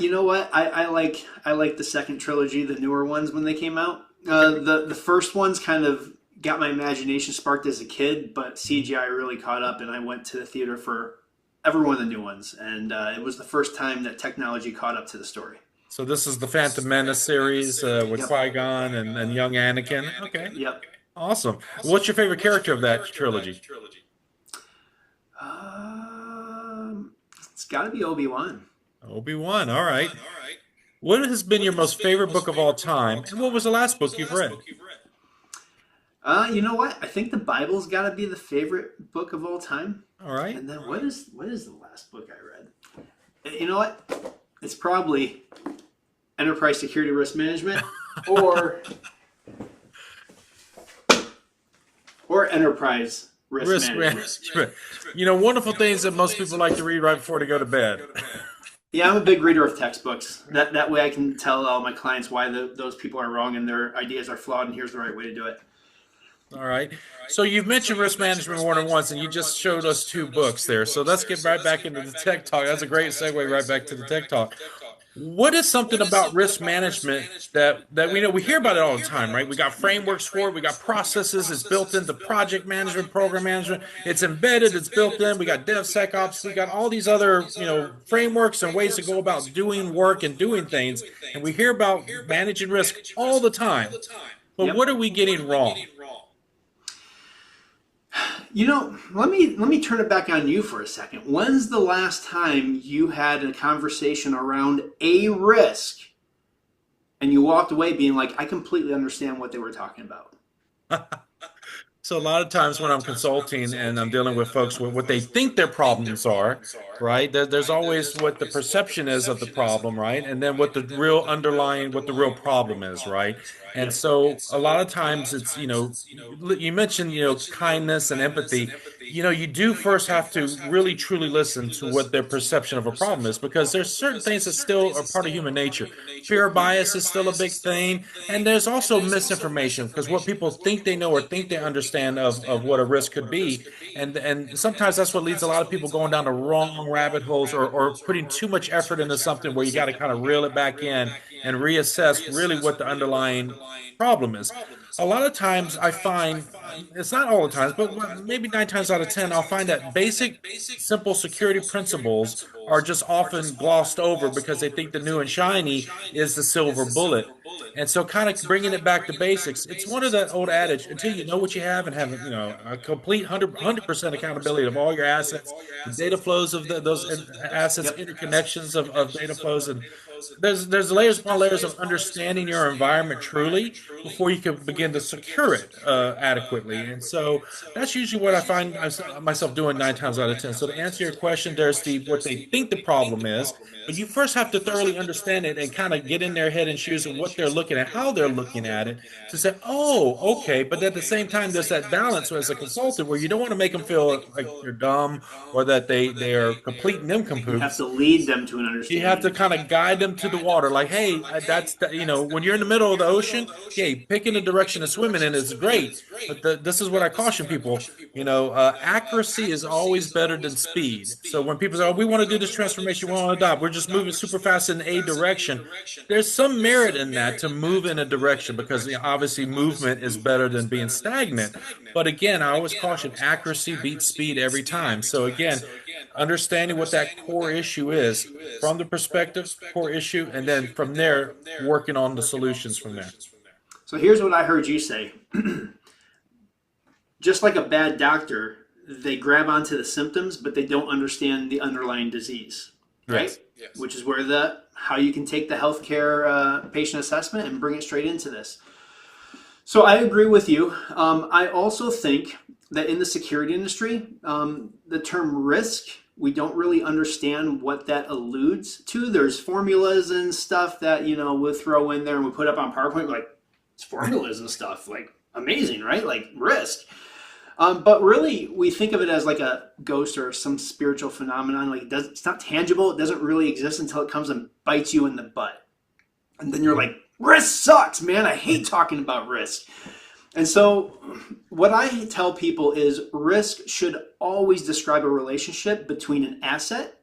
You know what? I like the second trilogy, the newer ones when they came out. Okay. The first ones kind of got my imagination sparked as a kid, but CGI really caught up, and I went to the theater for every one of the new ones, and it was the first time that technology caught up to the story. So this is the Phantom Menace series with Yep. Qui-Gon and young Anakin. Okay, Yep. awesome. What's your favorite character of that trilogy? Um, it's got to be Obi-Wan. Obi-Wan. All right. What has been your most favorite book of all time, and what was the last book you've read? You know what? I think the Bible's got to be the favorite book of all time. All right. And then what is the last book I read? You know what? It's probably Enterprise Security Risk Management or Enterprise Risk Risk Management. management. Wonderful things that most people like to read right before they go to bed. Yeah, I'm a big reader of textbooks. That way I can tell all my clients why those people are wrong and their ideas are flawed, and here's the right way to do it. All right. So you've mentioned risk management more than once, and you just showed us two books there. So let's get right back into the tech talk. That's a great segue right back to the tech talk. What is something about risk management that we know we hear about it all the time, right? We got frameworks for it, we got processes, it's built into project management, program management, it's embedded, it's built in, we got DevSecOps, we got all these other, frameworks and ways to go about doing work and doing things. And we hear about managing risk all the time. But Yep. what are we getting wrong? Let me turn it back on you for a second. When's the last time you had a conversation around a risk and you walked away being like, I completely understand what they were talking about? So a lot of times when I'm consulting and I'm dealing with folks with what they think their problems are, right? There's always what the perception is of the problem, right? And then what the real underlying, what the real problem is, right? And Yep. so a lot of times it's, you mentioned, kindness and empathy. You do first have to really truly listen to what their perception of a problem is because there's certain things that still are part of human nature. Fear bias is still a big thing. And there's also misinformation because what people think they know or think they understand of what a risk could be. And sometimes that's what leads a lot of people going down the wrong rabbit holes or putting too much effort into something where you got to kind of reel it back in and reassess really what the underlying problem is. A lot of times I find it's not all the times, but maybe 9 times out of 10, I'll find that basic, simple security principles are just often glossed over because they think the new and shiny is the silver bullet. And so, kind of bringing it back to basics, it's one of that old adage until you know what you have and have, a complete 100% accountability of all your assets, the data flows of those assets, Yep. interconnections of data flows, and there's layers upon layers of understanding your environment truly before you can begin to secure it adequately. And so that's usually what I find myself doing 9 times out of 10. So to answer your question there, Steve, what they think the problem is, but you first have to thoroughly understand it and kind of get in their head and shoes of what they're looking at, how they're looking at it, to say, oh, okay. But at the same time, there's that balance as a consultant where you don't want to make them feel like they're dumb or that they are complete You have nincompoops. to lead them to an You have to understanding. kind of guide them to the water. Like, hey, when you're in the middle of the ocean, hey, picking the direction to swimming in is great. But this is what I caution people. Accuracy is always better than speed. So when people say, oh, we want to do this transformation, we want to adopt, we're just moving super fast in a direction. There's some merit in that to move in a direction because obviously movement is better than being stagnant. But again, I always caution accuracy beats speed every time. So again, understanding what that core issue is from the perspective, core issue, and then from there, working on the solutions from there. So here's what I heard you say. Just like a bad doctor, they grab onto the symptoms, but they don't understand the underlying disease, right? Yes. Which is where how you can take the healthcare patient assessment and bring it straight into this. So I agree with you. I also think that in the security industry, the term risk, we don't really understand what that alludes to. There's formulas and stuff that, we'll throw in there and we put up on PowerPoint, like, it's formulas and stuff, like, amazing, right? Like, risk. But really, we think of it as like a ghost or some spiritual phenomenon. Like, it's not tangible. It doesn't really exist until it comes and bites you in the butt. And then you're like, risk sucks, man. I hate talking about risk. And so what I tell people is risk should always describe a relationship between an asset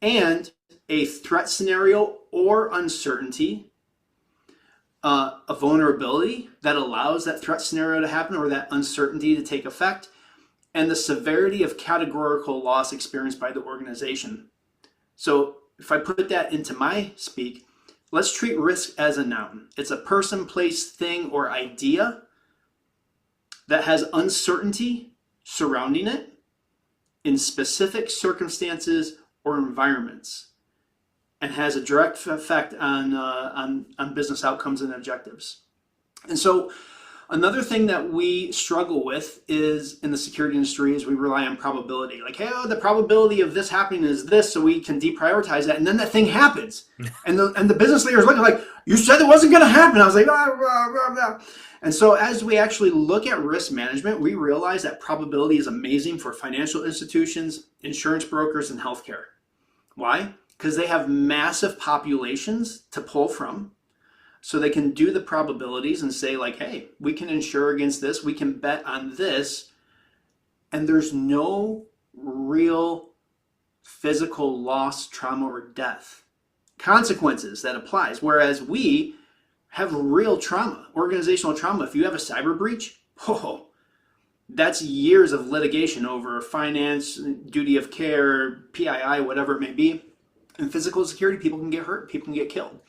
and a threat scenario or uncertainty, a vulnerability that allows that threat scenario to happen or that uncertainty to take effect, and the severity of categorical loss experienced by the organization. So if I put that into my speak, let's treat risk as a noun. It's a person, place, thing, or idea that has uncertainty surrounding it in specific circumstances or environments and has a direct effect on business outcomes and objectives. And so another thing that we struggle with is in the security industry is we rely on probability. Like, hey, the probability of this happening is this, so we can deprioritize that. And then that thing happens. And the business leader is looking like, you said it wasn't going to happen. I was like, blah, blah, blah, blah. And so as we actually look at risk management, we realize that probability is amazing for financial institutions, insurance brokers, and healthcare. Why? Because they have massive populations to pull from. So they can do the probabilities and say like, hey, we can insure against this, we can bet on this, and there's no real physical loss, trauma, or death consequences that applies. Whereas we have real trauma, organizational trauma. If you have a cyber breach, that's years of litigation over finance, duty of care, PII, whatever it may be. In physical security, people can get hurt, people can get killed.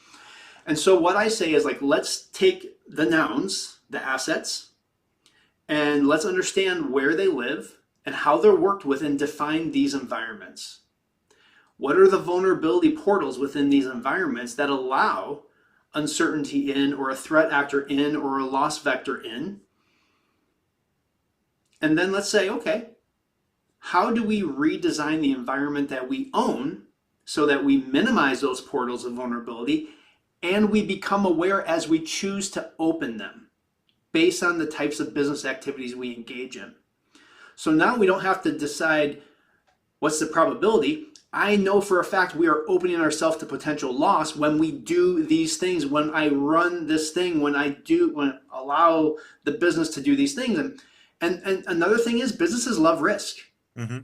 And so what I say is like, let's take the nouns, the assets, and let's understand where they live and how they're worked with and define these environments. What are the vulnerability portals within these environments that allow uncertainty in or a threat actor in or a loss vector in? And then let's say, okay, how do we redesign the environment that we own so that we minimize those portals of vulnerability and we become aware as we choose to open them based on the types of business activities we engage in? So now we don't have to decide what's the probability. I know for a fact we are opening ourselves to potential loss when we do these things, when I run this thing, when I allow the business to do these things. And another thing is businesses love risk. Mm-hmm.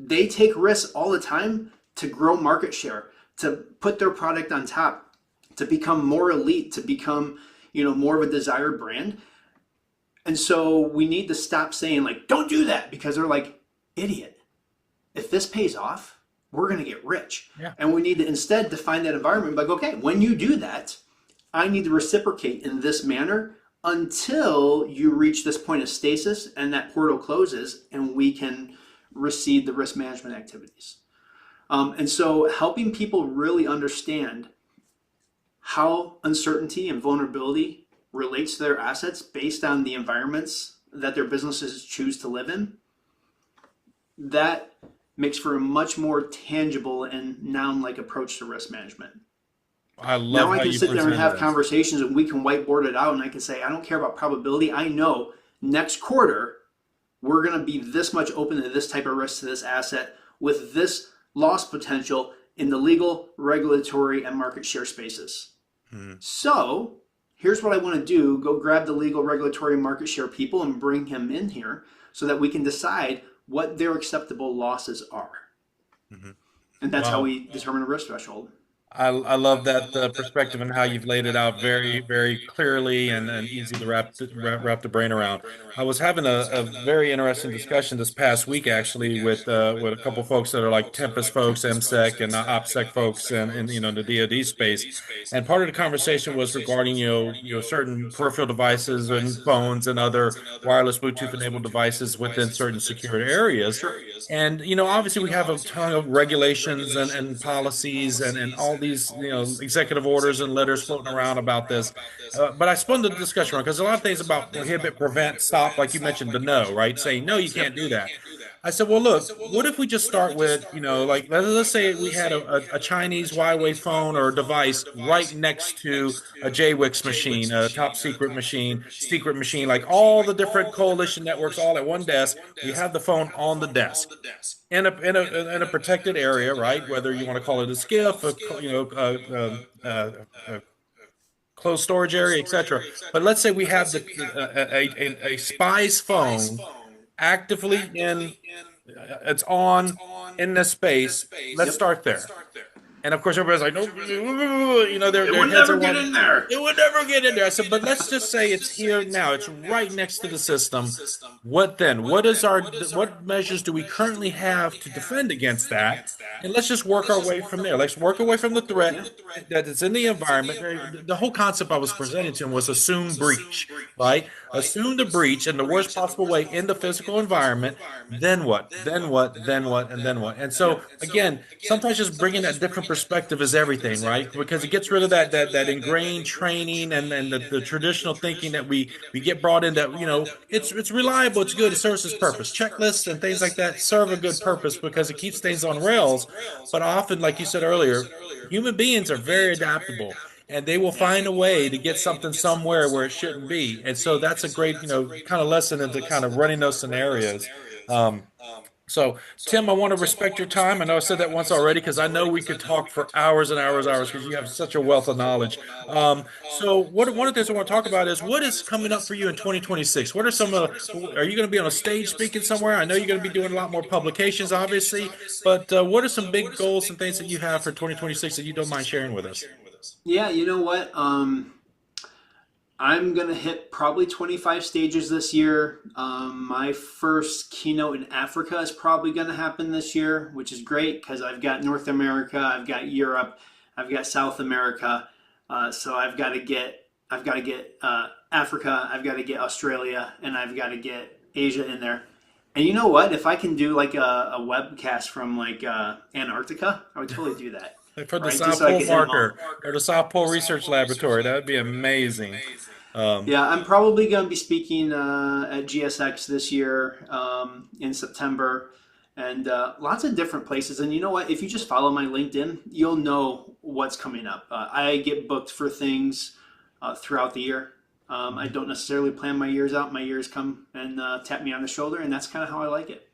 They take risks all the time to grow market share, to put their product on top, to become more elite, to become, more of a desired brand. And so we need to stop saying like, don't do that, because they're like, idiot. If this pays off, we're going to get rich. Yeah. And we need to instead define that environment like, okay, when you do that, I need to reciprocate in this manner until you reach this point of stasis and that portal closes and we can receive the risk management activities. And so helping people really understand how uncertainty and vulnerability relates to their assets based on the environments that their businesses choose to live in, that makes for a much more tangible and noun-like approach to risk management. I love Now I how can you sit there and presented have it. conversations and we can whiteboard it out and I can say, I don't care about probability. I know next quarter we're going to be this much open to this type of risk to this asset with this loss potential in the legal, regulatory, and market share spaces. Mhm. So here's what I want to do: go grab the legal, regulatory, and market share people and bring him in here so that we can decide what their acceptable losses are. Mhm. And that's how Wow. we determine a risk threshold. I love that perspective and how you've laid it out very, very clearly and easy to wrap the brain around. I was having a very interesting discussion this past week actually with a couple folks that are like Tempest folks, MSEC, and OPSEC folks, and the DoD space. And part of the conversation was regarding certain peripheral devices and phones and other wireless Bluetooth enabled devices within certain secured areas. Sure. And obviously we have a ton of regulations and policies and all these executive orders and letters floating around about this. But I spun the discussion around because a lot of things about prohibit, prevent, stop, like you mentioned, the no, right? Saying no, you can't do that. I said, well, look, what if we just start with, like let's say we had a Chinese Huawei phone or device right next to a JWICS machine, a top secret machine, like all the different coalition networks all at one desk. We have the phone on the desk in a protected area, right? Whether you want to call it a SCIF, a closed storage area, etc. But let's say we have a spy's phone actively it's on in this space. Let's start there. And of course, everybody's like, no, It their would heads are never get wanting. in there. It would never get in there. I said, but let's just say it's here now. It's right next to the system. What then? What measures do we currently have to defend against that? And let's just work our way from there. Let's work away from the threat that is in the environment. The whole concept I was presenting to him was assume breach, right? Assume the breach in the worst possible way in the physical environment. Then what? Then what? Then what? And then what? And so again, sometimes just bringing that different perspective is everything, right? Because it gets rid of that ingrained training and the traditional thinking that we get brought in that it's reliable, it's good, it serves its purpose. Checklists and things like that serve a good purpose because it keeps things on rails. But often, like you said earlier, human beings are very adaptable and they will find a way to get something somewhere where it shouldn't be. And so that's a great, kind of lesson into kind of running those scenarios. Um, so, Tim, I want to respect your time. I know I said that once already because I know we could talk for hours and hours, hours because you have such a wealth of knowledge. So, one of the things I want to talk about is what is coming up for you in 2026. What are some of are you going to be on a stage speaking somewhere? I know you're going to be doing a lot more publications, obviously, but what are some big goals and things that you have for 2026 that you don't mind sharing with us? Yeah, you know what? I'm going to hit probably 25 stages this year. My first keynote in Africa is probably going to happen this year, which is great because I've got North America, I've got Europe, I've got South America. So I've got to get Africa, I've got to get Australia, and I've got to get Asia in there. And you know what? If I can do like a webcast from like Antarctica, I would totally do that, For the right? Just South so I Pole could hit them all. marker or the South Pole Research Laboratory, that would be amazing. Um, Yeah, I'm probably going to be speaking at GSX this year in September and lots of different places. And you know what? If you just follow my LinkedIn, you'll know what's coming up. I get booked for things throughout the year. I don't necessarily plan my years out. My years come and tap me on the shoulder, and that's kind of how I like it.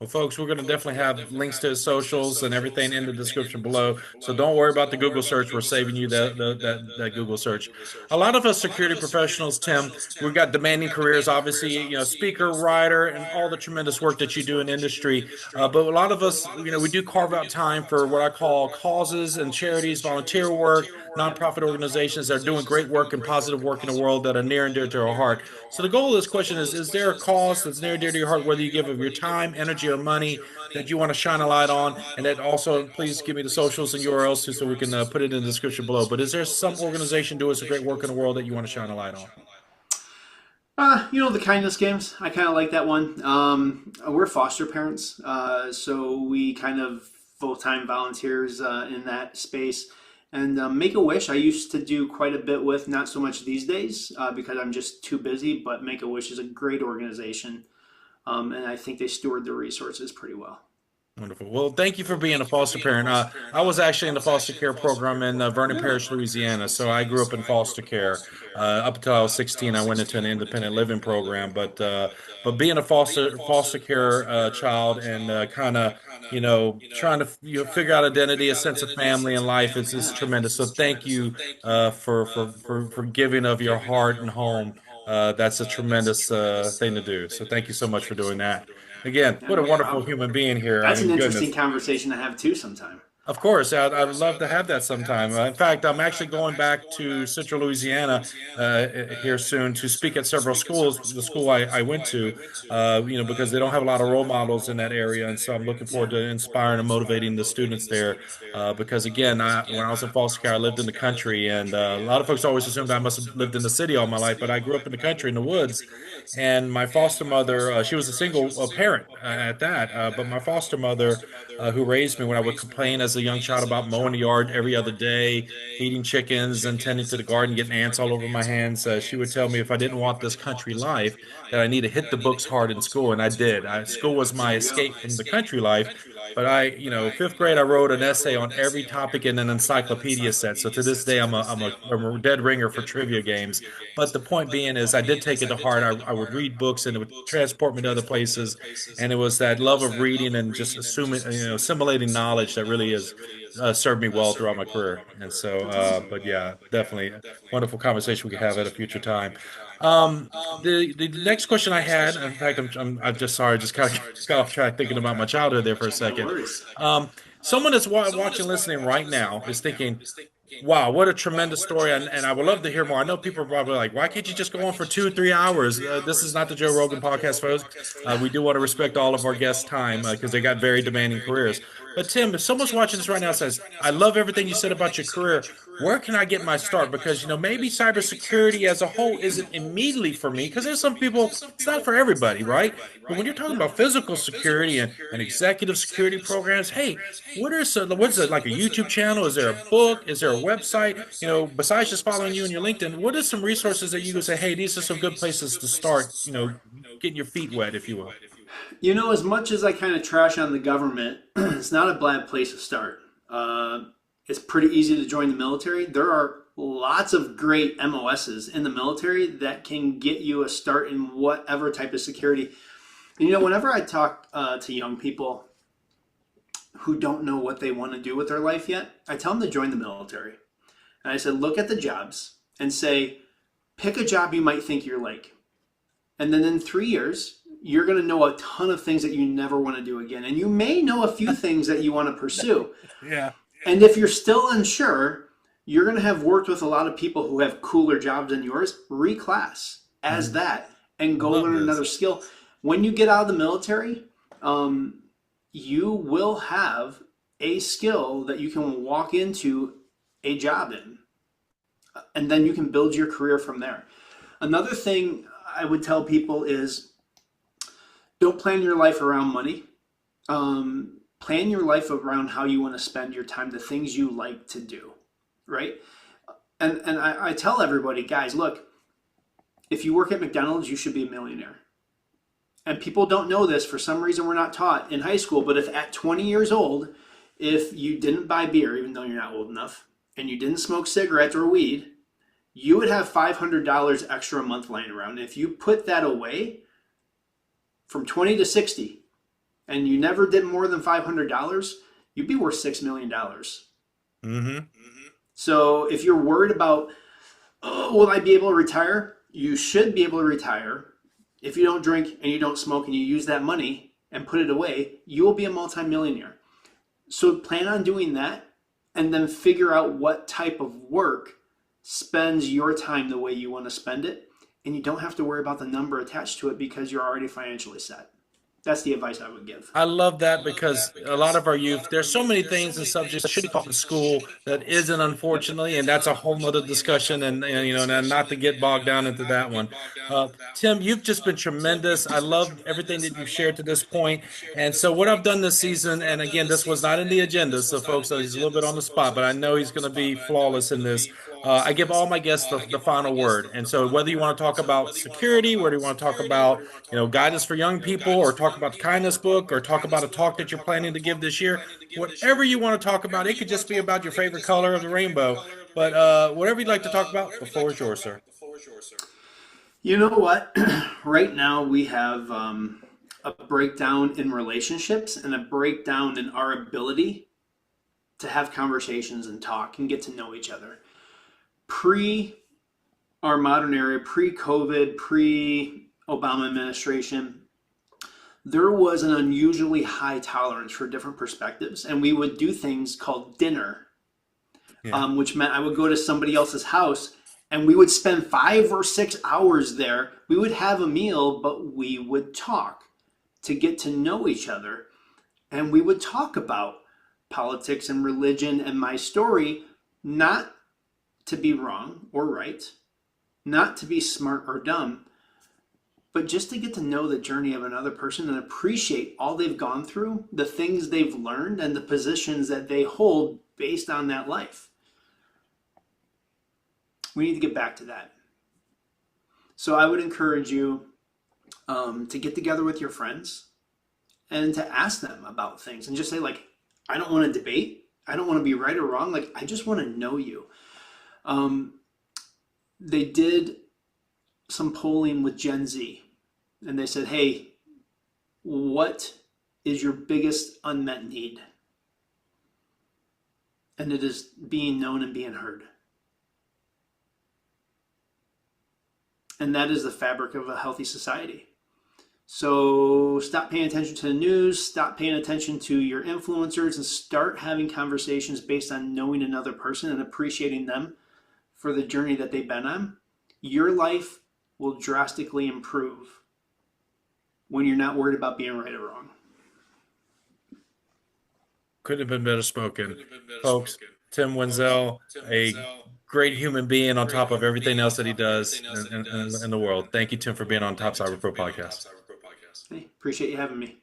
Well, folks, we're going to definitely have links to his socials and everything in the description below. So don't worry about the Google search. We're saving you that Google search. A lot of us security professionals, Tim, we've got demanding careers, obviously, speaker, writer, and all the tremendous work that you do in industry. But a lot of us, we do carve out time for what I call causes and charities, volunteer work, nonprofit organizations that are doing great work and positive work in the world that are near and dear to our heart. So the goal of this question is there a cause that's near and dear to your heart, whether you give of your time, energy, or money that you want to shine a light on? And that also, please give me the socials and URLs too, so we can put it in the description below. But is there some organization doing some great work in the world that you want to shine a light on? The kindness games. I kind of like that one. We're foster parents, so we kind of full-time volunteers in that space. And Make-A-Wish, I used to do quite a bit with, not so much these days because I'm just too busy, but Make-A-Wish is a great organization. And I think they steward their resources pretty well. Wonderful. Well, thank you for being a foster parent. I was actually in the foster care program in Vernon Parish, Louisiana. So I grew up in foster care. Up until I was 16, I went into an independent living program. But being a foster care child and kind of trying to figure out identity, a sense of family and life is tremendous. So thank you for giving of your heart and home. That's a tremendous thing to do. So thank you so much for doing that. Again, Yeah, what a no wonderful problem. human being here. I That's an mean, interesting goodness. conversation to have too sometime. Of course, I'd love to have that sometime. In fact, I'm actually going back to Central Louisiana here soon to speak at several schools. The school I went to, because they don't have a lot of role models in that area, and so I'm looking forward to inspiring and motivating the students there. Because again, when I was in foster care, I lived in the country, and a lot of folks always assumed I must have lived in the city all my life, but I grew up in the country in the woods. And my foster mother, she was a single parent at that, but my foster mother who raised me when I would complain as a young child about mowing the yard every other day, feeding chickens and tending to the garden, getting ants all over my hands. She would tell me if I didn't want this country life, that I need to hit the books hard in school, and I did. School was my escape from the country life. But fifth grade, I wrote an essay on every topic in an encyclopedia set. So to this day, I'm a dead ringer for trivia games. But the point being is, I did take it to heart. I would read books, and it would transport me to other places, and it was that love of reading and just assimilating knowledge that really has served me well throughout my career. And so, That's awesome. but yeah, definitely a wonderful conversation we can have at a future time. The next question I had, in fact, I'm just sorry, just kind of got off track thinking about my childhood there for a No second. worries. Someone that's watching, listening right now is thinking, wow, what a tremendous story. And I would love to hear more. I know people are probably like, why can't you just go on for 2 or 3 hours? This is not the Joe Rogan podcast, folks. We do want to respect all of our guests' time because they got very demanding careers. But Tim, if someone's watching this right now and says, I love everything you said about your career, where can I get my start? Because, maybe cybersecurity as a whole isn't immediately for me because there's some people, it's not for everybody, right? But when you're talking about physical security and executive security programs, hey, what's it like a YouTube channel? Is there a book? Is there a website? Besides just following you on your LinkedIn, what are some resources that you can say, hey, these are some good places to start, getting your feet wet, if you will? As much as I kind of trash on the government, it's not a bad place to start. It's pretty easy to join the military. There are lots of great MOSs in the military that can get you a start in whatever type of security. And whenever I talk to young people who don't know what they want to do with their life yet, I tell them to join the military. And I said, look at the jobs and say, pick a job you might think you're like. And then in 3 years, you're going to know a ton of things that you never want to do again. And you may know a few things that you want to pursue. Yeah. And if you're still unsure, you're going to have worked with a lot of people who have cooler jobs than yours. Reclass as Mhm. that and go Love learn this. another skill. When you get out of the military, you will have a skill that you can walk into a job in. And then you can build your career from there. Another thing I would tell people is don't plan your life around money. Plan your life around how you want to spend your time, the things you like to do, right? And I tell everybody, guys, look, if you work at McDonald's, you should be a millionaire. And people don't know this. For some reason, we're not taught in high school. But if at 20 years old, if you didn't buy beer, even though you're not old enough, and you didn't smoke cigarettes or weed, you would have $500 extra a month lying around. If you put that away from 20 to 60, and you never did more than $500, you'd be worth $6 million. Mm-hmm. So if you're worried about, oh, will I be able to retire? You should be able to retire. If you don't drink and you don't smoke and you use that money and put it away, you will be a multimillionaire. So plan on doing that and then figure out what type of work spends your time the way you want to spend it. And you don't have to worry about the number attached to it because you're already financially set. That's the advice I would give. I love that because a lot of our youth, there's so many things and subjects that should be taught in school that isn't, unfortunately, and that's a whole nother discussion. And and not to get bogged down into that one. Tim, you've just been tremendous. I love everything that you've shared to this point. And so, what I've done this season, and again, this was not in the agenda, so folks, he's a little bit on the spot, but I know he's going to be flawless in this. I give all my guests the final word. And so, whether you want to talk about security, whether you want to talk about guidance for young people, or talk about the kindness book, or talk about a talk that you're planning to give this year, whatever you want to talk about, it could just be about your favorite color of the rainbow. But whatever you'd like to talk about, the floor is yours, sir. You know what? Right now we have a breakdown in relationships and a breakdown in our ability to have conversations and talk and get to know each other. Pre our modern era, pre COVID, pre Obama administration, there was an unusually high tolerance for different perspectives. And we would do things called dinner, Yeah. which meant I would go to somebody else's house and we would spend 5 or 6 hours there. We would have a meal, but we would talk to get to know each other. And we would talk about politics and religion and my story, not to be wrong or right, not to be smart or dumb, but just to get to know the journey of another person and appreciate all they've gone through, the things they've learned, and the positions that they hold based on that life. We need to get back to that. So I would encourage you to get together with your friends and to ask them about things and just say, like, I don't want to debate. I don't want to be right or wrong. Like, I just want to know you. They did some polling with Gen Z, and they said, hey, what is your biggest unmet need? And it is being known and being heard. And that is the fabric of a healthy society. So stop paying attention to the news, stop paying attention to your influencers, and start having conversations based on knowing another person and appreciating them for the journey that they've been on. Your life will drastically improve when you're not worried about being right or wrong. Couldn't have been better spoken. Folks, Tim Wenzel, a great human being on top of everything else that he does in the world. Thank you, Tim, for being on Top Cyber Pro podcast. Hey, appreciate you having me.